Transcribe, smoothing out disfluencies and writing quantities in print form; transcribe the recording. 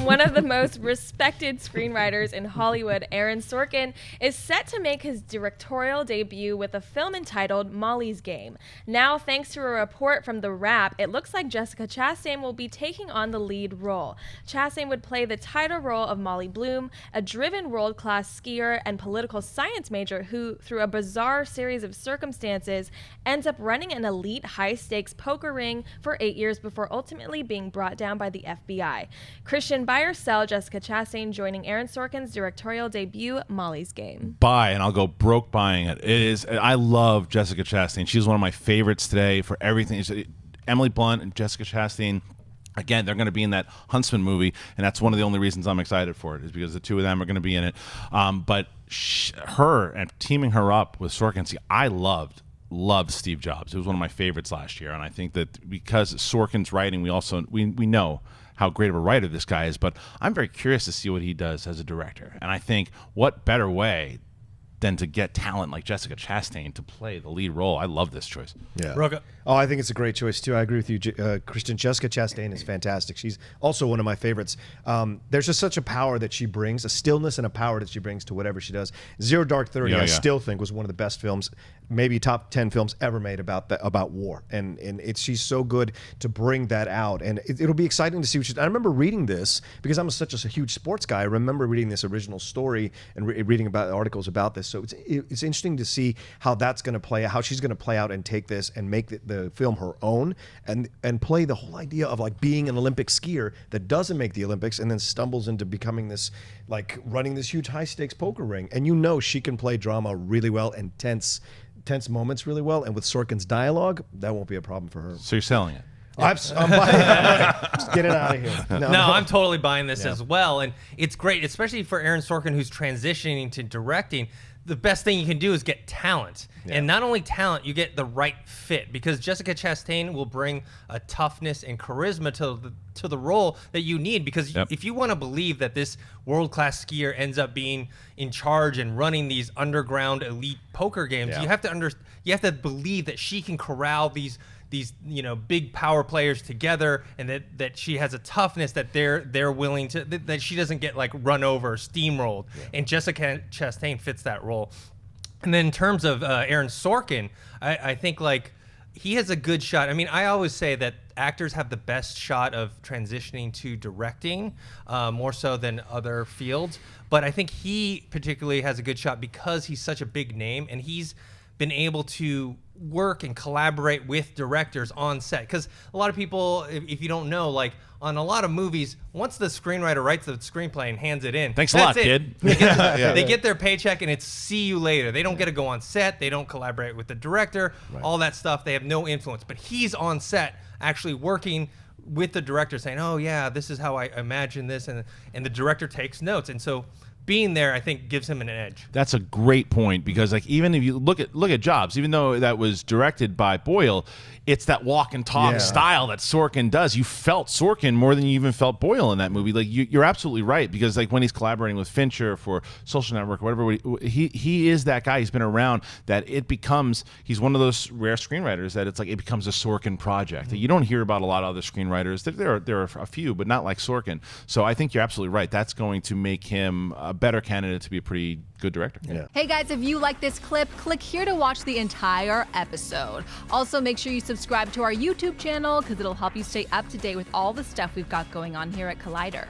One of the most respected screenwriters in Hollywood, Aaron Sorkin, is set to make his directorial debut with a film entitled Molly's Game. Now, thanks to a report from The Wrap, it looks like Jessica Chastain will be taking on the lead role. Chastain would play the title role of Molly Bloom, a driven world-class skier and political science major who, through a bizarre series of circumstances, ends up running an elite high-stakes poker ring for 8 years before ultimately being brought down by the FBI. Christian, buy or sell Jessica Chastain joining Aaron Sorkin's directorial debut, Molly's Game? Buy, and I'll go broke buying it. I love Jessica Chastain. She's one of my favorites today for everything. Emily Blunt and Jessica Chastain. Again, they're going to be in that Huntsman movie, and that's one of the only reasons I'm excited for it, is because the two of them are going to be in it. But her and teaming her up with Sorkin, see, I loved Steve Jobs. It was one of my favorites last year, and I think that because Sorkin's writing, we know how great of a writer this guy is, but I'm very curious to see what he does as a director. And I think what better way than to get talent like Jessica Chastain to play the lead role. I love this choice. Yeah. Roka. Oh, I think it's a great choice too. I agree with you, Christian. Jessica Chastain is fantastic. She's also one of my favorites. There's just such a power that she brings, a stillness and a power that she brings to whatever she does. Zero Dark 30, I still think was one of the best films, maybe top 10 films ever made about war. And she's so good to bring that out. And it'll be exciting to see what I remember reading this because I'm such a huge sports guy. I remember reading this original story and reading about articles about this. So it's interesting to see how that's going to play out, how she's going to play out and take this and make the film her own and play the whole idea of like being an Olympic skier that doesn't make the Olympics and then stumbles into becoming this, like running this huge high stakes poker ring. And you know she can play drama really well and tense moments really well. And with Sorkin's dialogue, that won't be a problem for her. So you're selling it? I'm buying it. Just get it out of here. No, I'm totally buying this as well. And it's great, especially for Aaron Sorkin, who's transitioning to directing. The best thing you can do is get talent. And not only talent, you get the right fit, because Jessica Chastain will bring a toughness and charisma to the role that you need, because if you want to believe that this world-class skier ends up being in charge and running these underground elite poker games, you have to believe that she can corral these big power players together, and that she has a toughness that they're willing to, that she doesn't get like run over, steamrolled. And Jessica Chastain fits that role. And then in terms of Aaron Sorkin, I think like he has a good shot. I mean, I always say that actors have the best shot of transitioning to directing, more so than other fields. But I think he particularly has a good shot because he's such a big name, and he's been able to work and collaborate with directors on set. Because a lot of people, if you don't know, like on a lot of movies, once the screenwriter writes the screenplay and hands it in, thanks a lot, kid. They get their paycheck and it's see you later. They don't get to go on set. They don't collaborate with the director, all that stuff. They have no influence. But he's on set actually working with the director saying, oh yeah, this is how I imagine this. And the director takes notes. And so being there, I think, gives him an edge. That's a great point, because like even if you look at Jobs, even though that was directed by Boyle, it's that walk and talk style that Sorkin does. You felt Sorkin more than you even felt Boyle in that movie. Like you're absolutely right, because like when he's collaborating with Fincher for Social Network or whatever, he is that guy. He's been around that he's one of those rare screenwriters that it's like it becomes a Sorkin project. You don't hear about a lot of other screenwriters. There are a few, but not like Sorkin. So I think you're absolutely right. That's going to make him a better candidate to be a pretty good director. Hey guys, if you like this clip, click here to watch the entire episode. Also, make sure you subscribe to our YouTube channel because it'll help you stay up to date with all the stuff we've got going on here at Collider.